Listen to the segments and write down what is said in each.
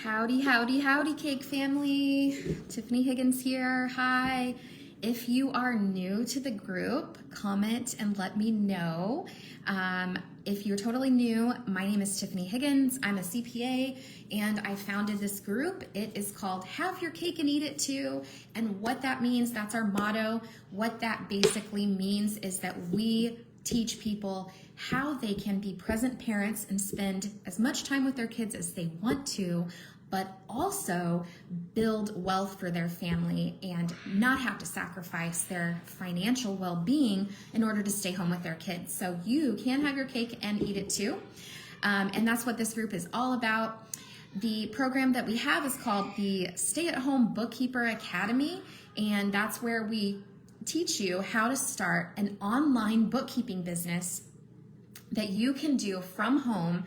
Howdy, howdy, howdy, cake family. Tiffany Higgins here. Hi. If you are new to the group, comment and let me know. If you're totally new, my name is Tiffany Higgins. I'm a CPA and I founded this group. It is called Have Your Cake and Eat It Too. And what that means, that's our motto. What that basically means is that we teach people how they can be present parents and spend as much time with their kids as they want to, but also build wealth for their family and not have to sacrifice their financial well-being in order to stay home with their kids. So you can have your cake and eat it too. And that's what this group is all about. The program that we have is called the Stay-at-Home Bookkeeper Academy, and that's where we teach you how to start an online bookkeeping business that you can do from home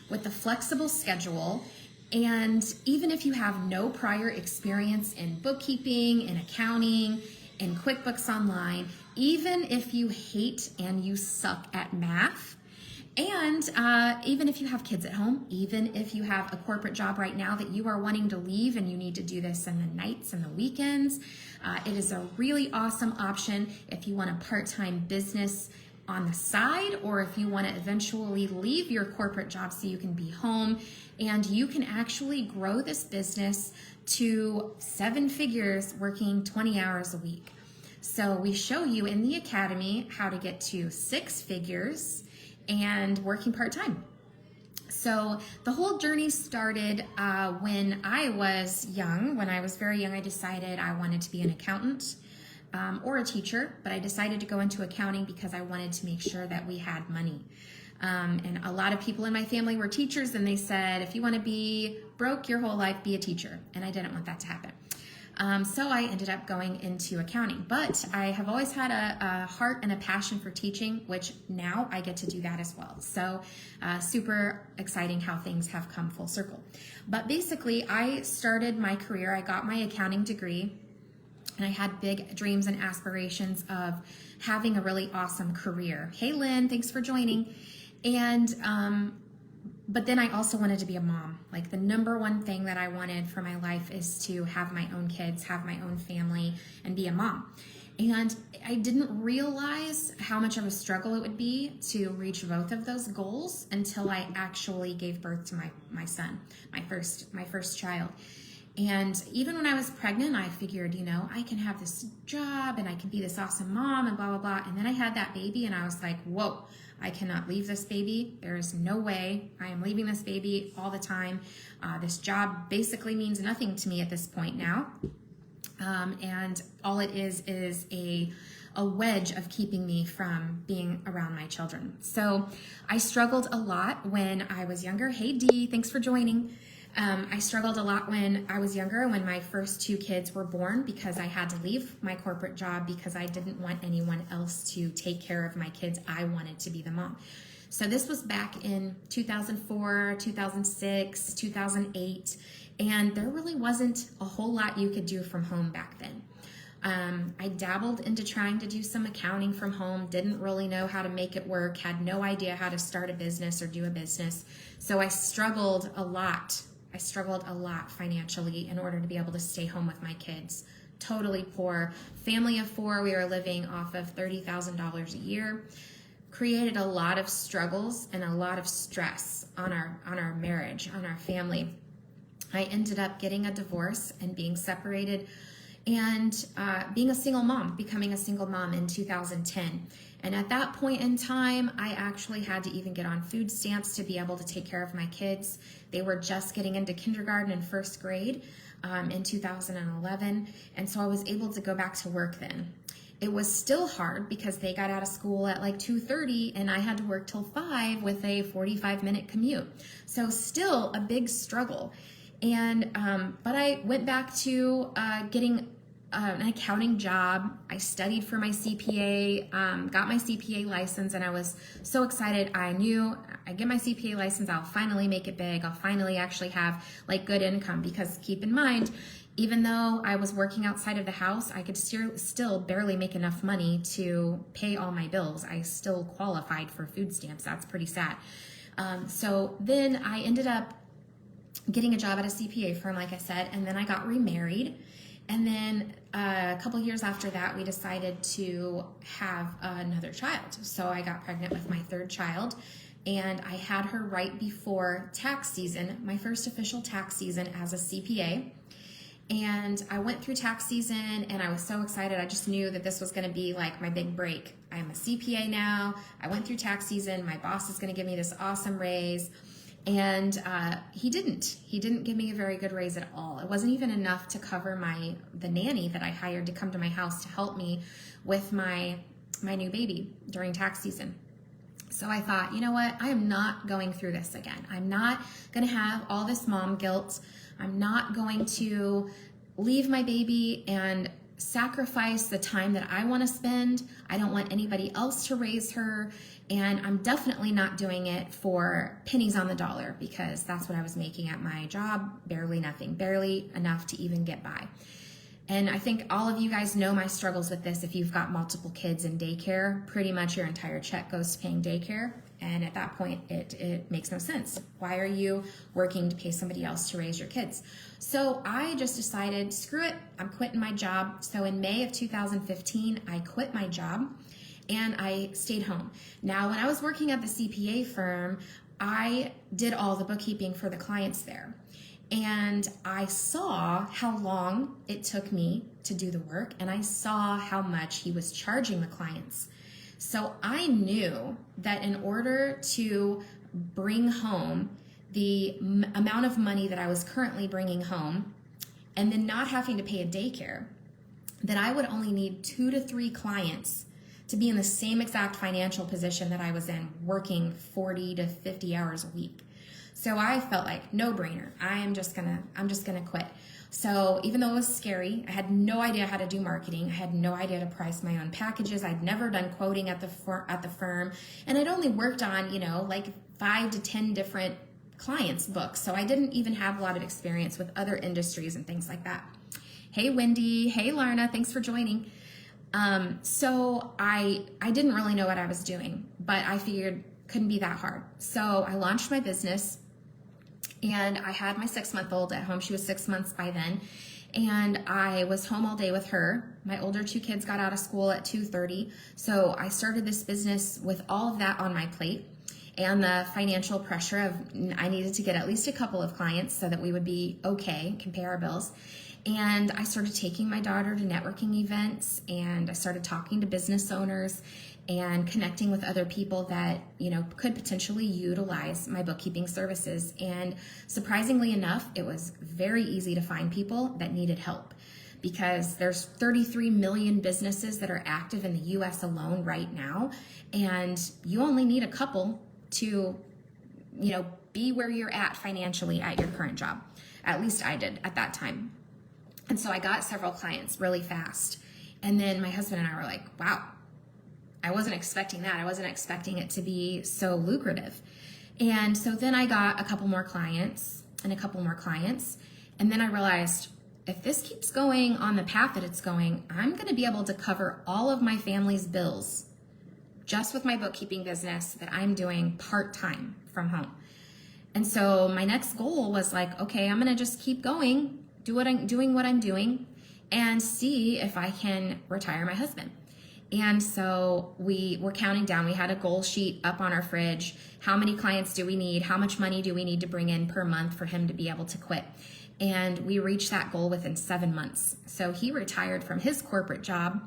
with a flexible schedule. And even if you have no prior experience in bookkeeping, in accounting, in QuickBooks Online, even if you hate and you suck at math, and even if you have kids at home, even if you have a corporate job right now that you are wanting to leave and you need to do this in the nights and the weekends, it is a really awesome option if you want a part-time business on the side, or if you want to eventually leave your corporate job so you can be home and you can actually grow this business to 7 figures working 20 hours a week. So we show you in the academy how to get to 6 figures and working part-time. So the whole journey started when I was young. When I was very young, I decided I wanted to be an accountant or a teacher, but I decided to go into accounting because I wanted to make sure that we had money. And a lot of people in my family were teachers, and they said, if you want to be broke your whole life, be a teacher. And I didn't want that to happen. So I ended up going into accounting, but I have always had a heart and a passion for teaching, which now I get to do that as well. So super exciting how things have come full circle. But basically, I started my career, I got my accounting degree, and I had big dreams and aspirations of having a really awesome career. Hey, Lynn, thanks for joining. And but then I also wanted to be a mom. Like, the number one thing that I wanted for my life is to have my own kids, have my own family, and be a mom. And I didn't realize how much of a struggle it would be to reach both of those goals until I actually gave birth to my son, my first child. And even when I was pregnant, I figured, I can have this job and I can be this awesome mom and blah, blah, blah. And then I had that baby and I was like, whoa, I cannot leave this baby. There is no way I am leaving this baby all the time. This job basically means nothing to me at this point now. And all it is a wedge of keeping me from being around my children. So I struggled a lot when I was younger. Hey, Dee, thanks for joining. I struggled a lot when I was younger, when my first 2 kids were born, because I had to leave my corporate job because I didn't want anyone else to take care of my kids. I wanted to be the mom. So this was back in 2004, 2006, 2008, and there really wasn't a whole lot you could do from home back then. I dabbled into trying to do some accounting from home, didn't really know how to make it work, had no idea how to start a business or do a business. So I struggled a lot. I struggled a lot financially in order to be able to stay home with my kids. Totally poor. Family of 4, we were living off of $30,000 a year. Created a lot of struggles and a lot of stress on our marriage, on our family. I ended up getting a divorce and being separated and being a single mom, becoming a single mom in 2010. And at that point in time, I actually had to even get on food stamps to be able to take care of my kids. They were just getting into kindergarten and first grade in 2011. And so I was able to go back to work then. It was still hard because they got out of school at like 2:30 and I had to work till 5 with a 45-minute commute. So still a big struggle. And but I went back to getting an accounting job. I studied for my CPA, got my CPA license, and I was so excited. I knew I get my CPA license, I'll finally make it big. I'll finally actually have like good income, because keep in mind, even though I was working outside of the house, I could still barely make enough money to pay all my bills. I still qualified for food stamps. That's pretty sad. So then I ended up getting a job at a CPA firm, like I said, and then I got remarried. And then a couple years after that, we decided to have another child. So I got pregnant with my third child, and I had her right before tax season, my first official tax season as a CPA. And I went through tax season and I was so excited. I just knew that this was going to be like my big break. I'm a CPA now. I went through tax season. My boss is going to give me this awesome raise. And he didn't give me a very good raise at all. It wasn't even enough to cover the nanny that I hired to come to my house to help me with my new baby during tax season. So I thought, you know what? I am not going through this again. I'm not going to have all this mom guilt. I'm not going to leave my baby and sacrifice the time that I want to spend. I don't want anybody else to raise her. And I'm definitely not doing it for pennies on the dollar, because that's what I was making at my job. Barely nothing, barely enough to even get by. And I think all of you guys know my struggles with this. If you've got multiple kids in daycare, pretty much your entire check goes to paying daycare. And at that point, it makes no sense. Why are you working to pay somebody else to raise your kids? So I just decided, screw it, I'm quitting my job. So in May of 2015, I quit my job and I stayed home. Now, when I was working at the CPA firm, I did all the bookkeeping for the clients there. And I saw how long it took me to do the work, and I saw how much he was charging the clients. So I knew that in order to bring home the amount of money that I was currently bringing home, and then not having to pay a daycare, that I would only need 2 to 3 clients to be in the same exact financial position that I was in, working 40 to 50 hours a week. So I felt like no brainer. I'm just gonna quit. So even though it was scary, I had no idea how to do marketing. I had no idea to price my own packages. I'd never done quoting at the firm, and I'd only worked on, like 5 to 10 different clients' books. So I didn't even have a lot of experience with other industries and things like that. Hey, Wendy. Hey, Larna. Thanks for joining. So I didn't really know what I was doing, but I figured couldn't be that hard. So I launched my business. And I had my 6-month-old at home. She was 6 months by then. And I was home all day with her. My older 2 kids got out of school at 2:30. So I started this business with all of that on my plate, and the financial pressure of I needed to get at least a couple of clients so that we would be okay, can pay our bills. And I started taking my daughter to networking events, and I started talking to business owners and connecting with other people that, could potentially utilize my bookkeeping services. And surprisingly enough, it was very easy to find people that needed help, because there's 33 million businesses that are active in the US alone right now. And you only need a couple to, be where you're at financially at your current job. At least I did at that time. And so I got several clients really fast. And then my husband and I were like, wow, I wasn't expecting that. I wasn't expecting it to be so lucrative. And so then I got a couple more clients and a couple more clients. And then I realized, if this keeps going on the path that it's going, I'm going to be able to cover all of my family's bills just with my bookkeeping business that I'm doing part-time from home. And so my next goal was like, okay, I'm going to just keep going, doing what I'm doing, and see if I can retire my husband. And so we were counting down. We had a goal sheet up on our fridge. How many clients do we need? How much money do we need to bring in per month for him to be able to quit? And we reached that goal within 7 months. So he retired from his corporate job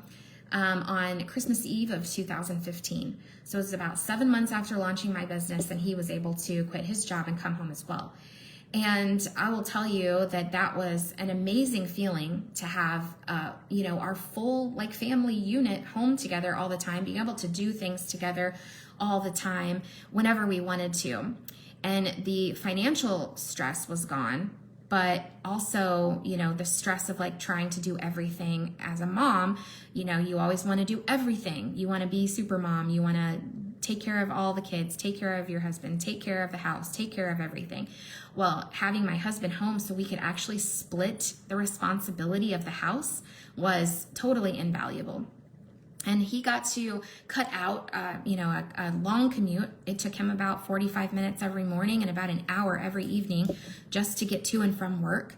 on Christmas Eve of 2015. So it was about 7 months after launching my business, and he was able to quit his job and come home as well. And I will tell you that that was an amazing feeling to have, our full family unit home together all the time, being able to do things together all the time whenever we wanted to. And the financial stress was gone, but also, the stress of trying to do everything as a mom. You always want to do everything. You want to be super mom. You want to take care of all the kids, take care of your husband, take care of the house, take care of everything. Well, having my husband home so we could actually split the responsibility of the house was totally invaluable. And he got to cut out, a long commute. It took him about 45 minutes every morning and about an hour every evening just to get to and from work.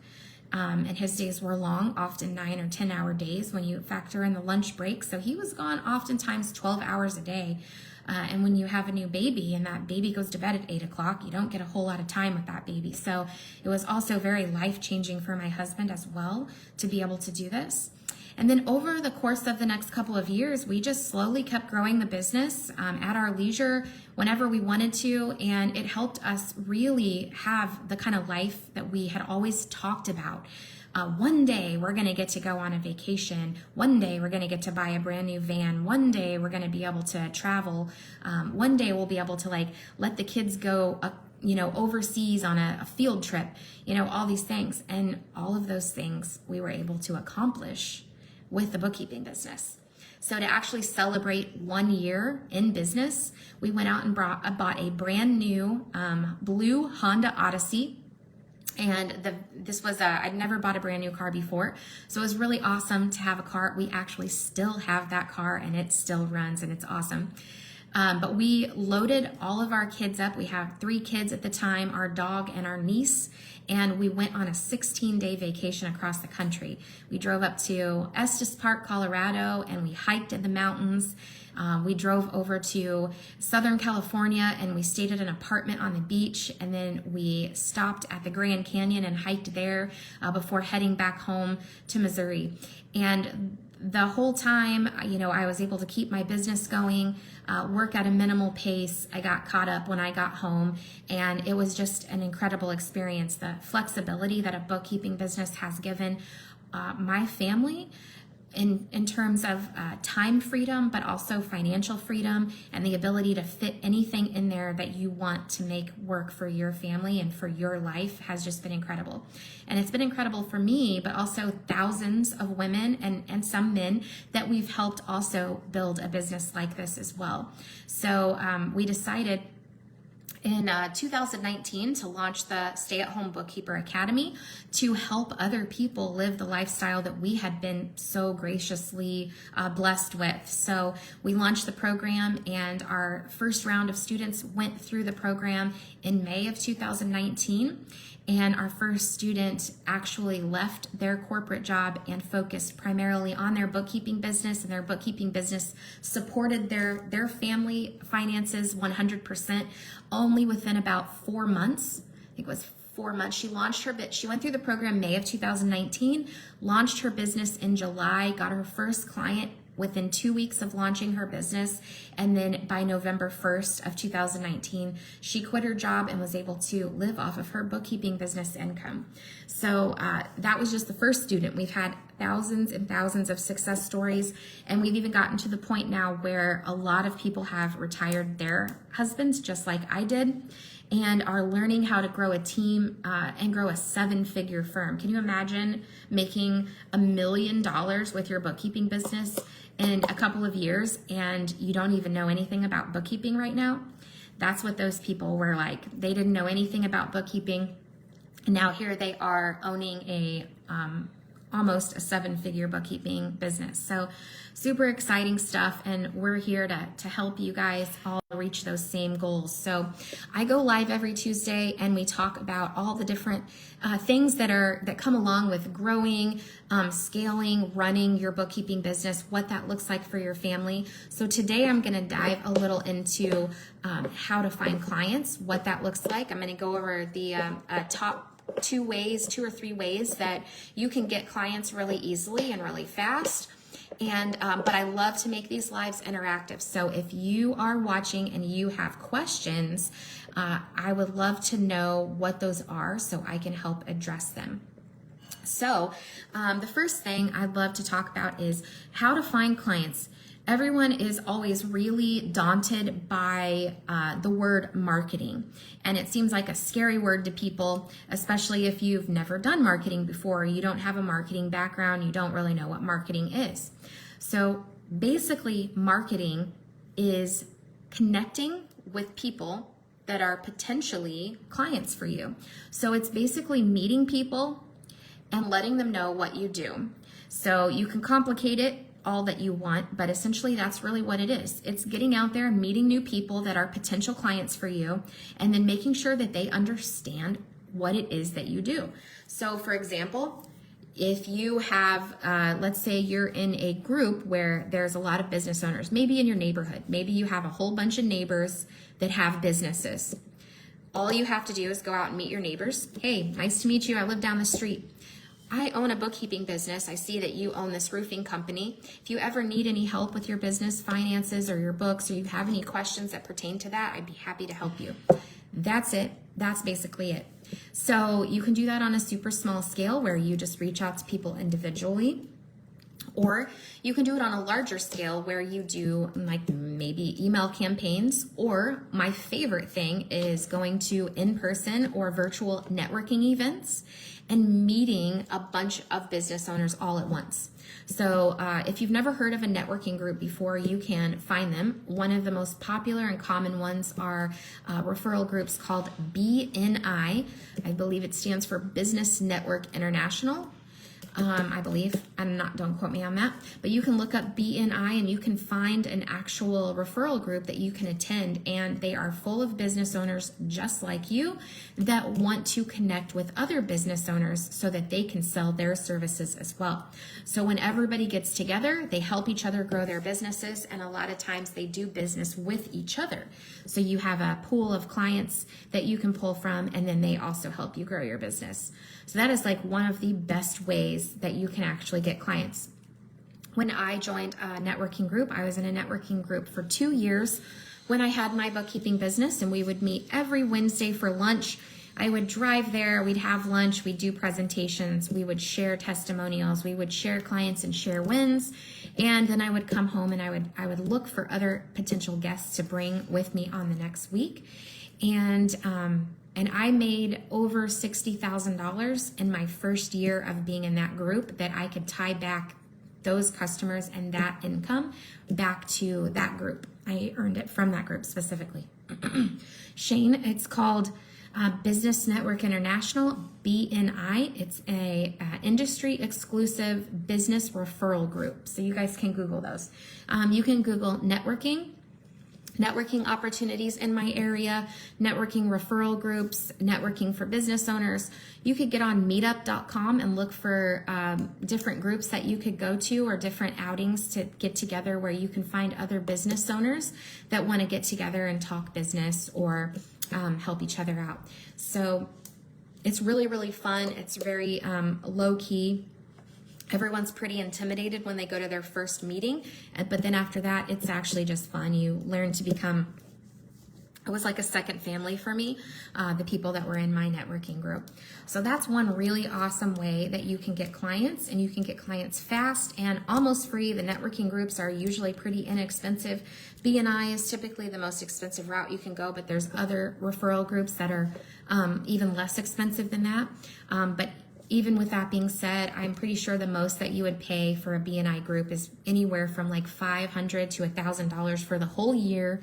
And his days were long, often 9 or 10-hour days when you factor in the lunch break. So he was gone oftentimes 12 hours a day. And when you have a new baby and that baby goes to bed at 8 o'clock, you don't get a whole lot of time with that baby. So it was also very life-changing for my husband as well to be able to do this. And then over the course of the next couple of years, we just slowly kept growing the business at our leisure whenever we wanted to. And it helped us really have the kind of life that we had always talked about. One day we're going to get to go on a vacation. One day we're going to get to buy a brand new van. One day we're going to be able to travel. One day we'll be able to let the kids go overseas on a field trip, all these things. And all of those things we were able to accomplish with the bookkeeping business. So to actually celebrate 1 year in business, we went out and bought a brand new blue Honda Odyssey. And this was I'd never bought a brand new car before. So it was really awesome to have a car. We actually still have that car and it still runs and it's awesome. But we loaded all of our kids up. We have 3 kids at the time, our dog and our niece, and we went on a 16-day vacation across the country. We drove up to Estes Park, Colorado, and we hiked in the mountains. We drove over to Southern California and we stayed at an apartment on the beach, and then we stopped at the Grand Canyon and hiked there before heading back home to Missouri. And the whole time, I was able to keep my business going, work at a minimal pace. I got caught up when I got home, and it was just an incredible experience. The flexibility that a bookkeeping business has given my family in terms of time freedom, but also financial freedom and the ability to fit anything in there that you want to make work for your family and for your life has just been incredible. And it's been incredible for me, but also thousands of women and some men that we've helped also build a business like this as well. So we decided in 2019 to launch the Stay-at-Home Bookkeeper Academy to help other people live the lifestyle that we had been so graciously blessed with. So we launched the program, and our first round of students went through the program in May of 2019. And our first student actually left their corporate job and focused primarily on their bookkeeping business, and their bookkeeping business supported their family finances 100% only within about 4 months. I think it was 4 months. She went through the program May of 2019, launched her business in July, got her first client within 2 weeks of launching her business, and then by November 1st of 2019, she quit her job and was able to live off of her bookkeeping business income. So that was just the first student. We've had thousands and thousands of success stories, and we've even gotten to the point now where a lot of people have retired their husbands, just like I did, and are learning how to grow a team and grow a 7-figure firm. Can you imagine making $1 million with your bookkeeping business in a couple of years and you don't even know anything about bookkeeping right now? That's what those people were like. They didn't know anything about bookkeeping, and now here they are owning a almost a 7-figure bookkeeping business. So super exciting stuff, and we're here to help you guys all reach those same goals. So I go live every Tuesday, and we talk about all the different things that come along with growing, scaling, running your bookkeeping business, what that looks like for your family. So today I'm going to dive a little into how to find clients, what that looks like. I'm going to go over the top 2 or 3 ways that you can get clients really easily and really fast. And but I love to make these lives interactive. So if you are watching and you have questions, I would love to know what those are so I can help address them. So the first thing I'd love to talk about is how to find clients. Everyone is always really daunted by the word marketing, and it seems like a scary word to people, especially if you've never done marketing before, you don't have a marketing background, you don't really know what marketing is. So basically, marketing is connecting with people that are potentially clients for you. So it's basically meeting people and letting them know what you do. So you can complicate it all that you want, but essentially that's really what it is. It's getting out there, meeting new people that are potential clients for you, and then making sure that they understand what it is that you do. So for example, if you have, let's say you're in a group where there's a lot of business owners, maybe in your neighborhood, maybe you have a whole bunch of neighbors that have businesses. All you have to do is go out and meet your neighbors. Hey, nice to meet you. I live down the street. I own a bookkeeping business. I see that you own this roofing company. If you ever need any help with your business finances or your books, or you have any questions that pertain to that, I'd be happy to help you. That's it. That's basically it. So you can do that on a super small scale where you just reach out to people individually, or you can do it on a larger scale where you do like maybe email campaigns, or my favorite thing is going to in-person or virtual networking events and meeting a bunch of business owners all at once. So if you've never heard of a networking group before, you can find them. One of the most popular and common ones are referral groups called BNI. I believe it stands for Business Network International. I believe, don't quote me on that, but you can look up BNI and you can find an actual referral group that you can attend, and they are full of business owners just like you that want to connect with other business owners so that they can sell their services as well. So when everybody gets together, they help each other grow their businesses, and a lot of times they do business with each other. So you have a pool of clients that you can pull from, and then they also help you grow your business. So that is like one of the best ways that you can actually get clients. When I joined a networking group, I was in a networking group for 2 years when I had my bookkeeping business, and we would meet every Wednesday for lunch. I would drive there, we'd have lunch, we'd do presentations, we would share testimonials, we would share clients and share wins, and then I would come home and I would look for other potential guests to bring with me on the next week. And I made over $60,000 in my first year of being in that group, that I could tie back those customers and that income back to that group. I earned it from that group specifically. Shane, it's called Business Network International, BNI. It's a industry exclusive business referral group. So you guys can Google those. You can Google networking opportunities in my area, networking referral groups, networking for business owners. You could get on meetup.com and look for different groups that you could go to, or different outings to get together where you can find other business owners that want to get together and talk business or help each other out. So it's really, really fun. It's very low key. Everyone's pretty intimidated when they go to their first meeting, but then after that, it's actually just fun. You learn to become, it was like a second family for me, the people that were in my networking group. So that's one really awesome way that you can get clients, and you can get clients fast and almost free. The networking groups are usually pretty inexpensive. BNI is typically the most expensive route you can go, but there's other referral groups that are even less expensive than that. But even with that being said, I'm pretty sure the most that you would pay for a BNI group is anywhere from like $500 to $1,000 for the whole year.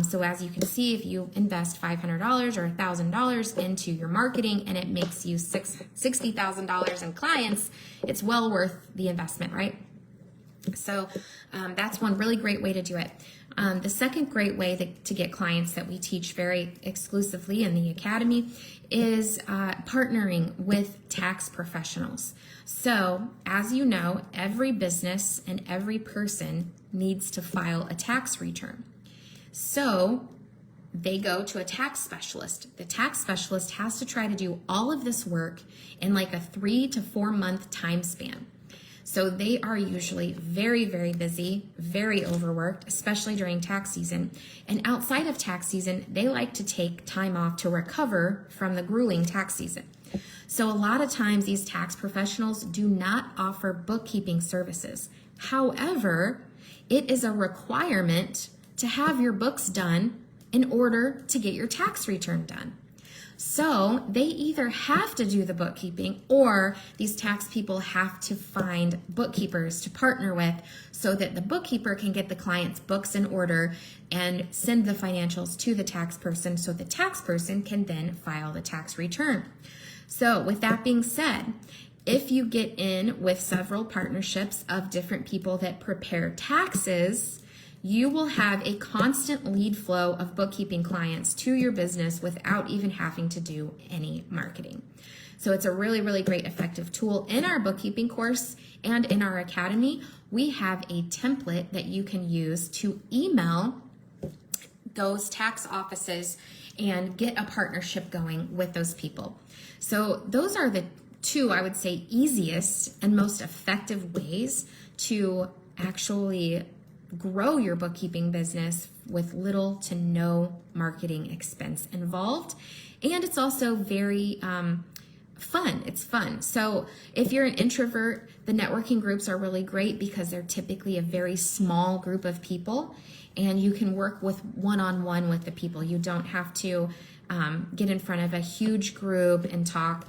So as you can see, if you invest $500 or $1,000 into your marketing and it makes you $60,000 in clients, it's well worth the investment, right? So that's one really great way to do it. The second great way to get clients that we teach very exclusively in the Academy is partnering with tax professionals. So, as you know, every business and every person needs to file a tax return. So, they go to a tax specialist. The tax specialist has to try to do all of this work in like a 3 to 4 month time span. So they are usually very, very busy, very overworked, especially during tax season. And outside of tax season, they like to take time off to recover from the grueling tax season. So a lot of times these tax professionals do not offer bookkeeping services. However, it is a requirement to have your books done in order to get your tax return done. So they either have to do the bookkeeping, or these tax people have to find bookkeepers to partner with so that the bookkeeper can get the client's books in order and send the financials to the tax person so the tax person can then file the tax return. So with that being said, if you get in with several partnerships of different people that prepare taxes, you will have a constant lead flow of bookkeeping clients to your business without even having to do any marketing. So it's a really, really great effective tool. In our bookkeeping course and in our academy, we have a template that you can use to email those tax offices and get a partnership going with those people. So those are the two, I would say, easiest and most effective ways to actually grow your bookkeeping business with little to no marketing expense involved. And it's also very fun. It's fun. So if you're an introvert, the networking groups are really great because they're typically a very small group of people, and you can work with one-on-one with the people. You don't have to get in front of a huge group and talk.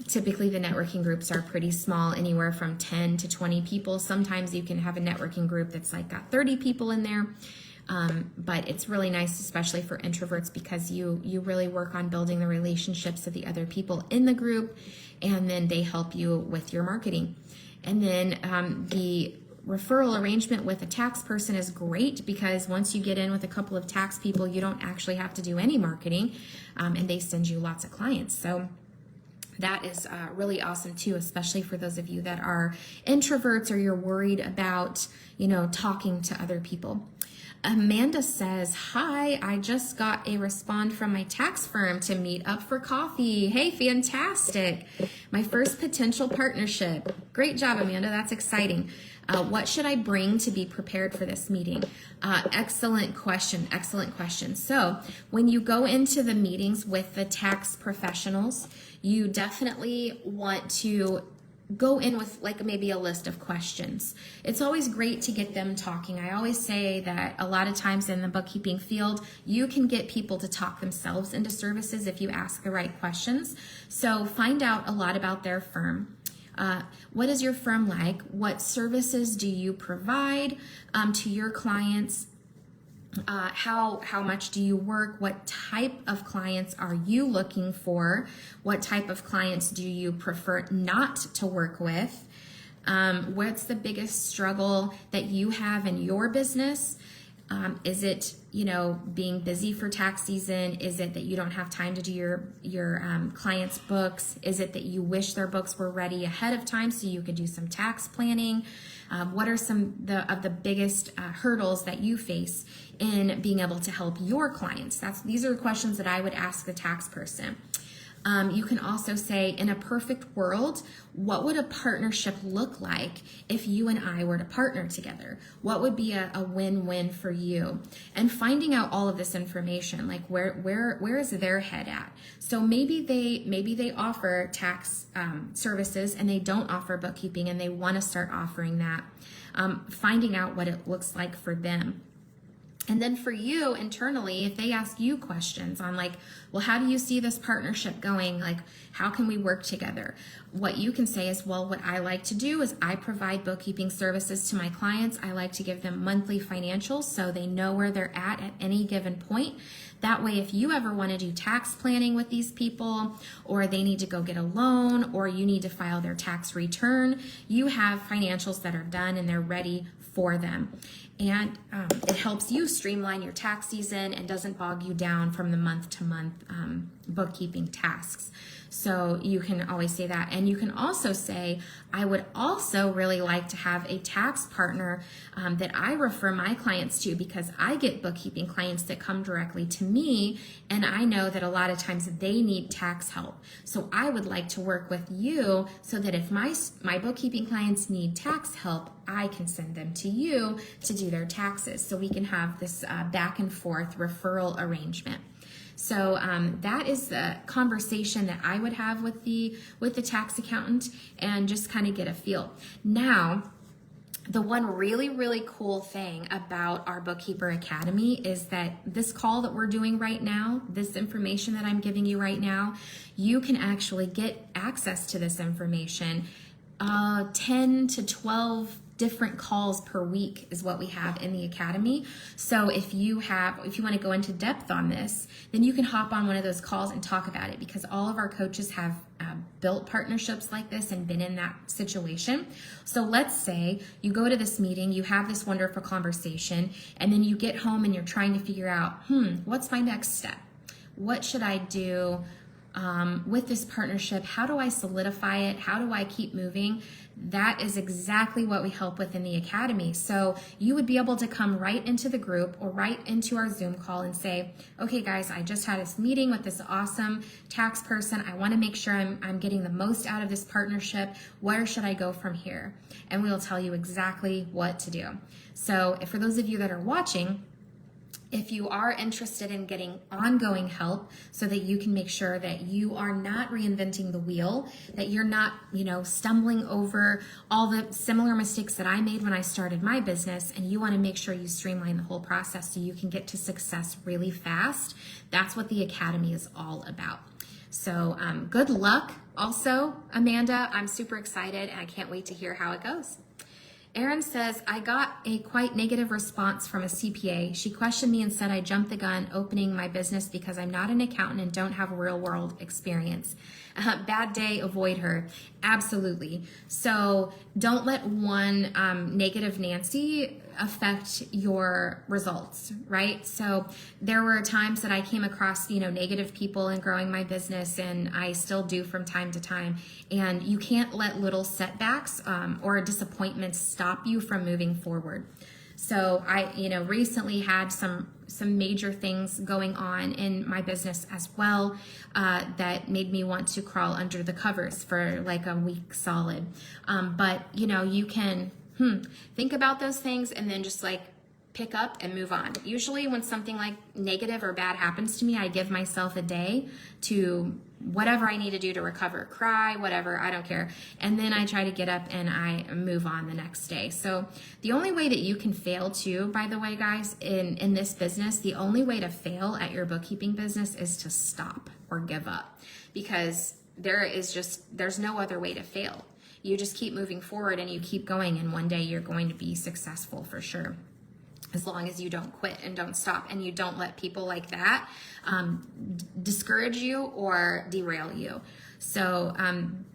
Typically the networking groups are pretty small, anywhere from 10 to 20 people. Sometimes you can have a networking group that's like got 30 people in there. But it's really nice, especially for introverts, because you really work on building the relationships of the other people in the group, and then they help you with your marketing. And then the referral arrangement with a tax person is great, because once you get in with a couple of tax people, you don't actually have to do any marketing, and they send you lots of clients. So that is really awesome too, especially for those of you that are introverts or you're worried about, talking to other people. Amanda says, hi, I just got a response from my tax firm to meet up for coffee. Hey, fantastic. My first potential partnership. Great job, Amanda. That's exciting. What should I bring to be prepared for this meeting? Excellent question. Excellent question. So when you go into the meetings with the tax professionals, you definitely want to go in with like maybe a list of questions. It's always great to get them talking. I always say that a lot of times in the bookkeeping field, you can get people to talk themselves into services if you ask the right questions. So find out a lot about their firm. What is your firm like? What services do you provide to your clients? How much do you work? What type of clients are you looking for? What type of clients do you prefer not to work with? What's the biggest struggle that you have in your business? Is it, being busy for tax season? Is it that you don't have time to do your clients' books? Is it that you wish their books were ready ahead of time so you could do some tax planning? What are some of the biggest hurdles that you face in being able to help your clients? These are the questions that I would ask the tax person. You can also say, in a perfect world, what would a partnership look like if you and I were to partner together? What would be a win-win for you? And finding out all of this information, like where is their head at? So maybe they offer tax services and they don't offer bookkeeping, and they want to start offering that. Finding out what it looks like for them. And then for you internally, if they ask you questions on like, well, how do you see this partnership going? Like, how can we work together? What you can say is, well, what I like to do is I provide bookkeeping services to my clients. I like to give them monthly financials so they know where they're at any given point. That way, if you ever want to do tax planning with these people, or they need to go get a loan, or you need to file their tax return, you have financials that are done and they're ready for them. And it helps you streamline your tax season and doesn't bog you down from the month-to-month bookkeeping tasks. So you can always say that. And you can also say, I would also really like to have a tax partner that I refer my clients to, because I get bookkeeping clients that come directly to me, and I know that a lot of times they need tax help. So I would like to work with you so that if my bookkeeping clients need tax help, I can send them to you to do their taxes. So we can have this back and forth referral arrangement. So that is the conversation that I would have with the tax accountant, and just kind of get a feel. Now, the one really, really cool thing about our Bookkeeper Academy is that this call that we're doing right now, this information that I'm giving you right now, you can actually get access to this information 10 to 12 different calls per week is what we have in the academy. So if you want to go into depth on this, then you can hop on one of those calls and talk about it, because all of our coaches have built partnerships like this and been in that situation. So let's say you go to this meeting, you have this wonderful conversation, and then you get home and you're trying to figure out, what's my next step? What should I do with this partnership? How do I solidify it? How do I keep moving? That is exactly what we help with in the Academy. So you would be able to come right into the group or right into our Zoom call and say, okay guys, I just had this meeting with this awesome tax person. I want to make sure I'm getting the most out of this partnership. Where should I go from here? And we'll tell you exactly what to do. So for those of you that are watching, if you are interested in getting ongoing help so that you can make sure that you are not reinventing the wheel, that you're not, stumbling over all the similar mistakes that I made when I started my business, and you want to make sure you streamline the whole process so you can get to success really fast, that's what the Academy is all about. So good luck. Also, Amanda, I'm super excited and I can't wait to hear how it goes. Erin says, I got a quite negative response from a CPA. She questioned me and said I jumped the gun opening my business because I'm not an accountant and don't have real world experience. Bad day, avoid her. Absolutely. So don't let one negative Nancy affect your results, right? So there were times that I came across, negative people in growing my business, and I still do from time to time. And you can't let little setbacks or disappointments stop you from moving forward. So I, recently had some major things going on in my business as well that made me want to crawl under the covers for like a week solid. But you can think about those things and then just like pick up and move on. Usually when something like negative or bad happens to me, I give myself a day to whatever I need to do to recover, cry, whatever, I don't care. And then I try to get up and I move on the next day. So the only way that you can fail too, by the way, guys, in this business, the only way to fail at your bookkeeping business is to stop or give up, because there's no other way to fail. You just keep moving forward and you keep going, and one day you're going to be successful for sure. As long as you don't quit and don't stop and you don't let people like that discourage you or derail you. So,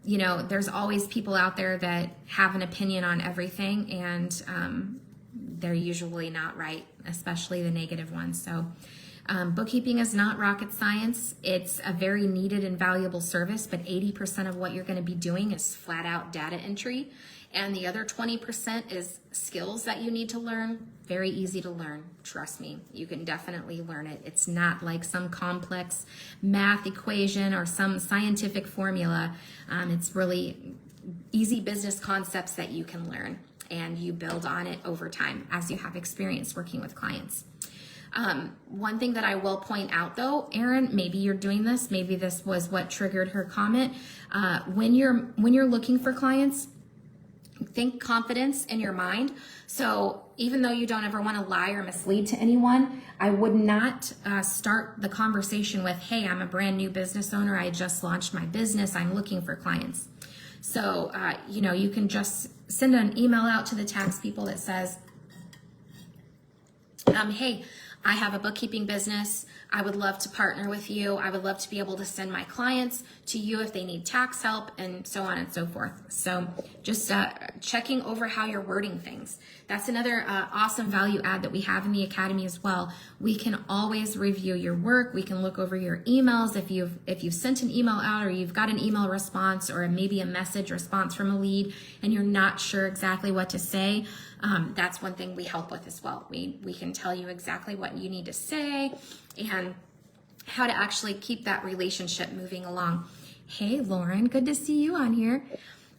there's always people out there that have an opinion on everything, and they're usually not right, especially the negative ones. So bookkeeping is not rocket science. It's a very needed and valuable service, but 80% of what you're going to be doing is flat out data entry. And the other 20% is skills that you need to learn. Very easy to learn. Trust me, you can definitely learn it. It's not like some complex math equation or some scientific formula. It's really easy business concepts that you can learn, and you build on it over time as you have experience working with clients. One thing that I will point out though, Erin, maybe you're doing this, maybe this was what triggered her comment. When you're looking for clients, think confidence in your mind. So even though you don't ever want to lie or mislead to anyone, I would not start the conversation with, hey, I'm a brand new business owner. I just launched my business. I'm looking for clients. So, you can just send an email out to the tax people that says, hey, I have a bookkeeping business. I would love to partner with you. I would love to be able to send my clients to you if they need tax help, and so on and so forth. So just checking over how you're wording things. That's another awesome value add that we have in the Academy as well. We can always review your work. We can look over your emails. If you've sent an email out, or you've got an email response, or maybe a message response from a lead, and you're not sure exactly what to say, that's one thing we help with as well. We can tell you exactly what you need to say and how to actually keep that relationship moving along. Hey, Lauren, good to see you on here.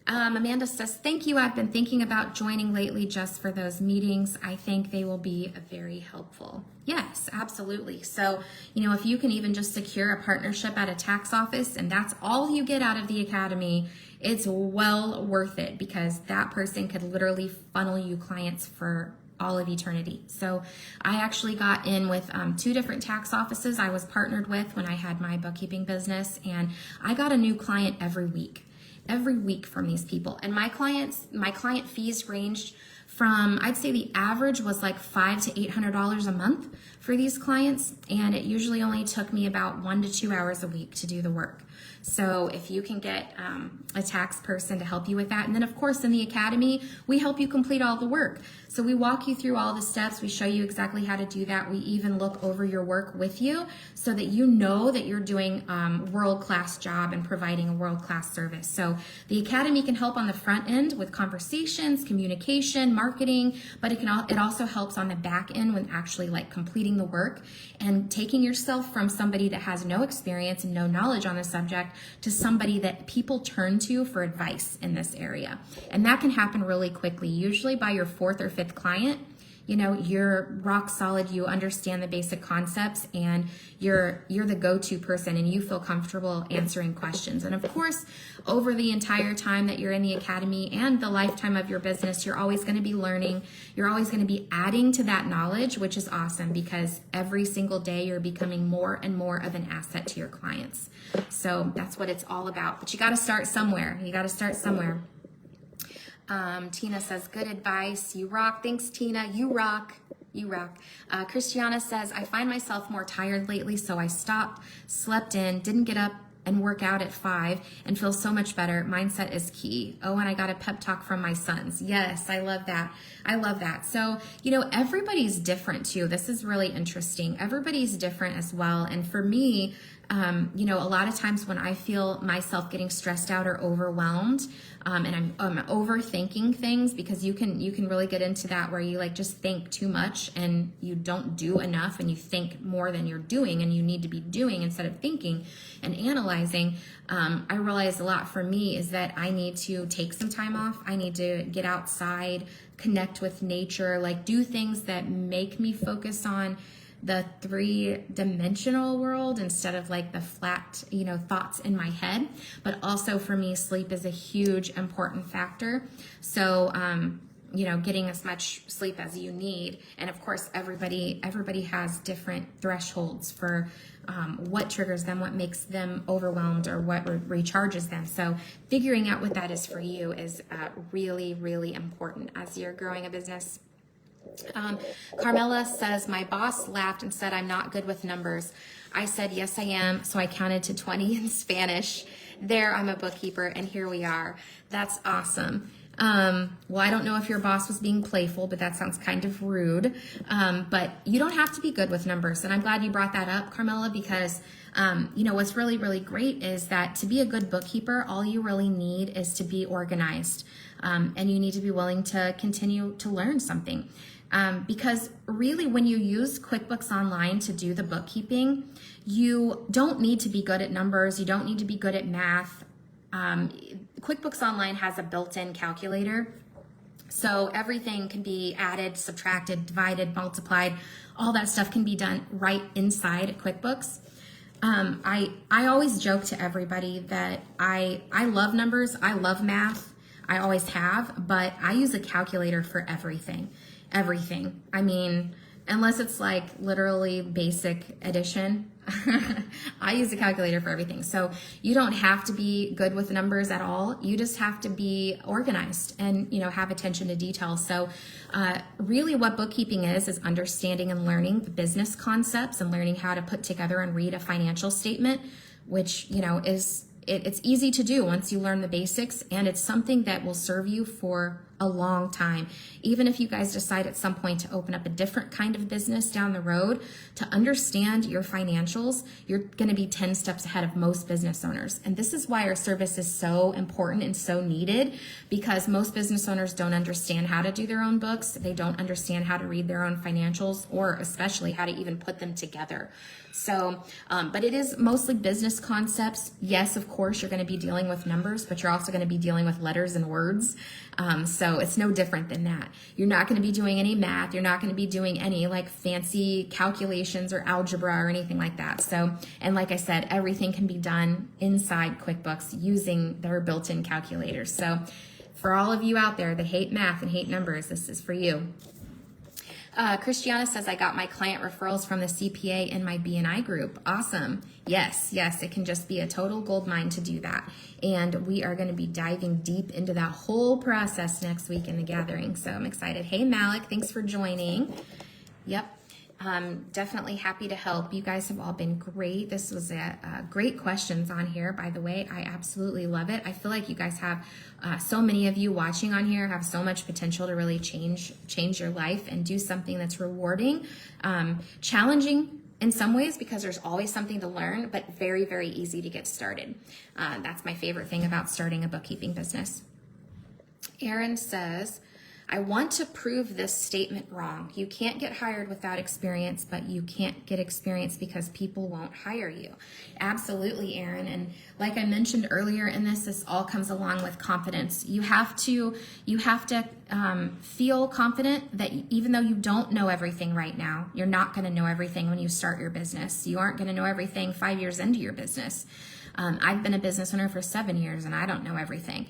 Amanda says, thank you. I've been thinking about joining lately just for those meetings. I think they will be very helpful. Yes, absolutely. So, if you can even just secure a partnership at a tax office and that's all you get out of the Academy, it's well worth it, because that person could literally funnel you clients for all of eternity. So I actually got in with 2 different tax offices I was partnered with when I had my bookkeeping business, and I got a new client every week from these people. And my client fees ranged from, I'd say the average was like $500 to $800 a month for these clients, and it usually only took me about 1 to 2 hours a week to do the work. So if you can get a tax person to help you with that, and then of course in the academy, we help you complete all the work. So we walk you through all the steps, we show you exactly how to do that. We even look over your work with you so that you know that you're doing world-class job and providing a world-class service. So the academy can help on the front end with conversations, communication, marketing, but it also helps on the back end when actually like completing the work and taking yourself from somebody that has no experience and no knowledge on the subject to somebody that people turn to for advice in this area. And that can happen really quickly, usually by your 4th or 5th client. You know, you're rock solid, you understand the basic concepts, and you're the go-to person, and you feel comfortable answering questions. And of course, over the entire time that you're in the academy and the lifetime of your business, you're always going to be learning. You're always going to be adding to that knowledge, which is awesome because every single day you're becoming more and more of an asset to your clients. So that's what it's all about. But you got to start somewhere. You got to start somewhere. Tina says, good advice. You rock. Thanks, Tina. You rock. You rock. Christiana says, I find myself more tired lately, so I stopped, slept in, didn't get up and work out at 5 and feel so much better. Mindset is key. Oh, and I got a pep talk from my sons. Yes, I love that. I love that. So, you know, everybody's different too. This is really interesting. Everybody's different as well. And for me, you know, a lot of times when I feel myself getting stressed out or overwhelmed, and I'm overthinking things, because you can really get into that where you like just think too much and you don't do enough and you think more than you're doing, and you need to be doing instead of thinking and analyzing. I realize a lot for me is that I need to take some time off. I need to get outside, connect with nature, like do things that make me focus on the 3-dimensional world instead of like the flat, you know, thoughts in my head. But also for me, sleep is a huge important factor. So, you know, getting as much sleep as you need. And of course, everybody has different thresholds for what triggers them, what makes them overwhelmed, or what recharges them. So figuring out what that is for you is really, really important as you're growing a business. Carmela says, my boss laughed and said, I'm not good with numbers. I said, yes, I am. So I counted to 20 in Spanish. There, I'm a bookkeeper, and here we are. That's awesome. Well, I don't know if your boss was being playful, but that sounds kind of rude. But you don't have to be good with numbers. And I'm glad you brought that up, Carmela, because you know, what's really, really great is that to be a good bookkeeper, all you really need is to be organized. And you need to be willing to continue to learn something. Because really, when you use QuickBooks Online to do the bookkeeping, you don't need to be good at numbers. You don't need to be good at math. QuickBooks Online has a built-in calculator. So everything can be added, subtracted, divided, multiplied. All that stuff can be done right inside QuickBooks. I always joke to everybody that I love numbers. I love math. I always have, but I use a calculator for everything. Everything. I mean, unless it's like literally basic addition, I use a calculator for everything. So you don't have to be good with numbers at all. You just have to be organized and, you know, have attention to detail. So really what bookkeeping is understanding and learning the business concepts and learning how to put together and read a financial statement, which, you know, it's easy to do once you learn the basics, and it's something that will serve you for a long time. Even if you guys decide at some point to open up a different kind of business down the road, to understand your financials, you're going to be 10 steps ahead of most business owners. And this is why our service is so important and so needed, because most business owners don't understand how to do their own books. They don't understand how to read their own financials, or especially how to even put them together. So, but it is mostly business concepts. Yes, of course, you're going to be dealing with numbers, but you're also going to be dealing with letters and words. So it's no different than that. You're not going to be doing any math. You're not going to be doing any like fancy calculations or algebra or anything like that. So, and like I said, everything can be done inside QuickBooks using their built-in calculators. So for all of you out there that hate math and hate numbers, this is for you. Christiana says, I got my client referrals from the CPA in my BNI group. Awesome. Yes, it can just be a total gold mine to do that. And we are going to be diving deep into that whole process next week in the gathering. So I'm excited. Hey, Malik, thanks for joining. Yep. Definitely happy to help. You guys have all been great. This was great questions on here, by the way. I absolutely love it. I feel like you guys have, so many of you watching on here have so much potential to really change your life and do something that's rewarding, challenging in some ways because there's always something to learn, but very, very easy to get started. That's my favorite thing about starting a bookkeeping business. Aaron says, I want to prove this statement wrong. You can't get hired without experience, but you can't get experience because people won't hire you. Absolutely, Aaron. And like I mentioned earlier in this all comes along with confidence. You have to feel confident that even though you don't know everything right now, you're not going to know everything when you start your business. You aren't going to know everything 5 years into your business. I've been a business owner for 7 years and I don't know everything.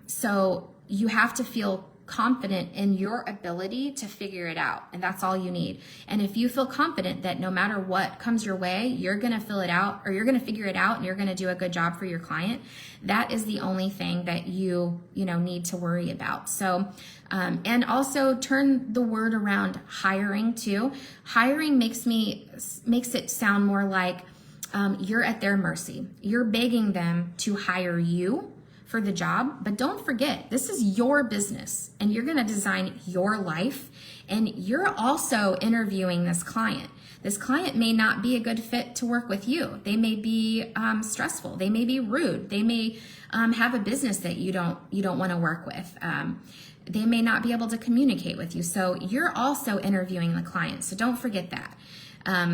So you have to feel confident in your ability to figure it out, and that's all you need. And if you feel confident that no matter what comes your way, you're going to fill it out, or you're going to figure it out, and you're going to do a good job for your client, that is the only thing that you need to worry about. So and also turn the word around hiring too. Hiring makes it sound more like you're at their mercy. You're begging them to hire you for the job, but don't forget, this is your business and you're going to design your life, and you're also interviewing this client. This client may not be a good fit to work with you. They may be stressful. They may be rude. They may have a business that you don't want to work with. They may not be able to communicate with you. So you're also interviewing the client. So don't forget that.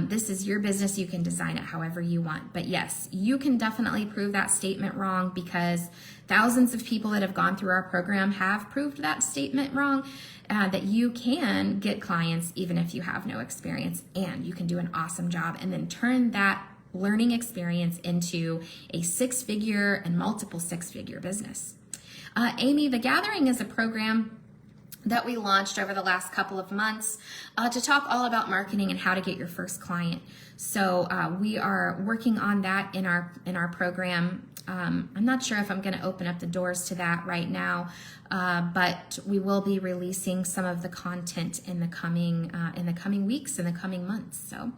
This is your business. You can design it however you want. But yes, you can definitely prove that statement wrong because thousands of people that have gone through our program have proved that statement wrong, that you can get clients even if you have no experience, and you can do an awesome job and then turn that learning experience into a 6-figure and multiple 6-figure business. Amy, The Gathering is a program that we launched over the last couple of months to talk all about marketing and how to get your first client. So we are working on that in our program. I'm not sure if I'm going to open up the doors to that right now, but we will be releasing some of the content in the coming weeks, in the coming months. So.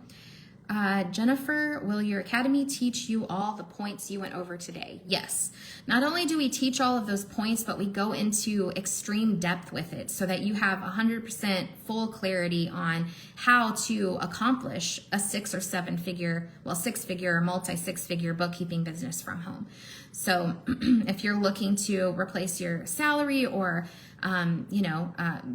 Jennifer, will your academy teach you all the points you went over today? Yes. Not only do we teach all of those points, but we go into extreme depth with it so that you have 100% full clarity on how to accomplish a 6 or 7-figure, 6-figure or multi-6-figure bookkeeping business from home. So if you're looking to replace your salary or,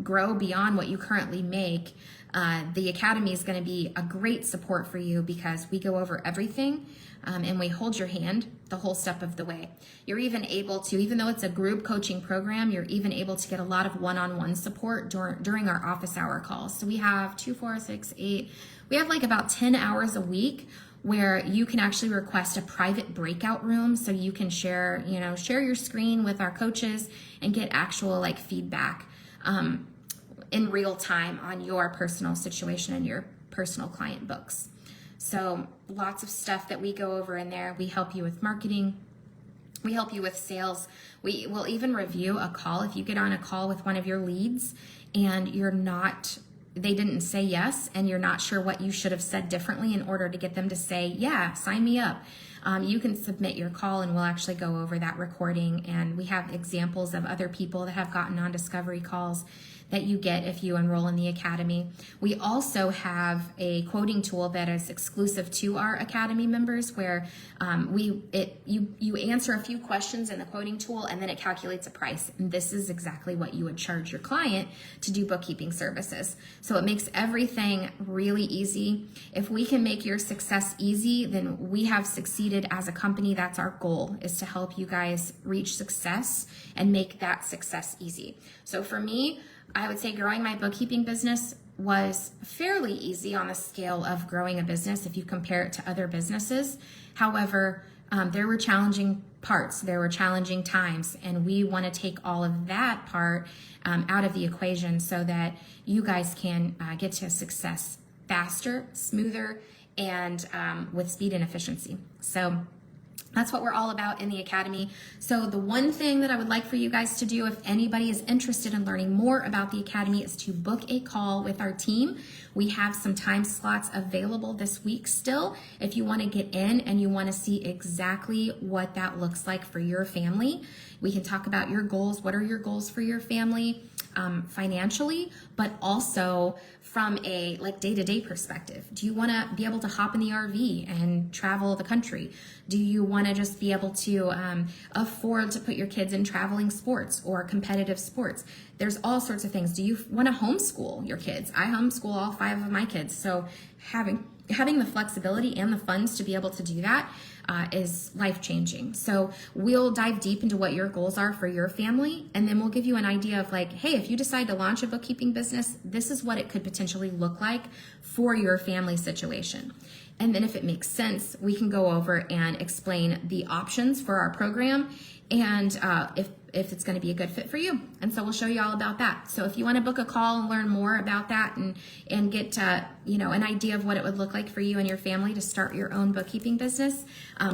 grow beyond what you currently make, the Academy is going to be a great support for you because we go over everything and we hold your hand the whole step of the way. You're even able to, even though it's a group coaching program, you're even able to get a lot of one-on-one support during our office hour calls. So we have 2, 4, 6, 8, we have like about 10 hours a week where you can actually request a private breakout room so you can share your screen with our coaches and get actual feedback in real time on your personal situation and your personal client books. So lots of stuff that we go over in there. We help you with marketing. We help you with sales. We will even review a call. If you get on a call with one of your leads and they didn't say yes, and you're not sure what you should have said differently in order to get them to say, yeah, sign me up. You can submit your call and we'll actually go over that recording. And we have examples of other people that have gotten on discovery calls that you get if you enroll in the Academy. We also have a quoting tool that is exclusive to our Academy members where you answer a few questions in the quoting tool and then it calculates a price. And this is exactly what you would charge your client to do bookkeeping services. So it makes everything really easy. If we can make your success easy, then we have succeeded as a company. That's our goal, is to help you guys reach success and make that success easy. So for me, I would say growing my bookkeeping business was fairly easy on the scale of growing a business if you compare it to other businesses. However, there were challenging parts, there were challenging times, and we want to take all of that part out of the equation so that you guys can get to success faster, smoother, and with speed and efficiency. So That's what we're all about in the Academy. So the one thing that I would like for you guys to do, if anybody is interested in learning more about the Academy, is to book a call with our team. We have some time slots available this week still. If you want to get in and you want to see exactly what that looks like for your family, we can talk about your goals. What are your goals for your family financially, but also from a day-to-day perspective. Do you want to be able to hop in the RV and travel the country? Do you want to just be able to afford to put your kids in traveling sports or competitive sports? There's all sorts of things. Do you want to homeschool your kids? I homeschool all 5 of my kids. So having the flexibility and the funds to be able to do that is life-changing. So we'll dive deep into what your goals are for your family, and then we'll give you an idea of hey, if you decide to launch a bookkeeping business, this is what it could potentially look like for your family situation. And then if it makes sense, we can go over and explain the options for our program and if it's going to be a good fit for you. And so we'll show you all about that. So if you want to book a call and learn more about that and get an idea of what it would look like for you and your family to start your own bookkeeping business,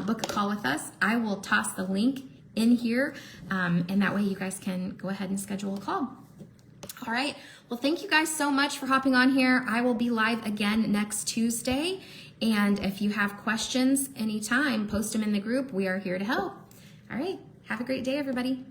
book a call with us. I will toss the link in here, and that way you guys can go ahead and schedule a call. All right. Well, thank you guys so much for hopping on here. I will be live again next Tuesday. And if you have questions anytime, post them in the group. We are here to help. All right. Have a great day, everybody.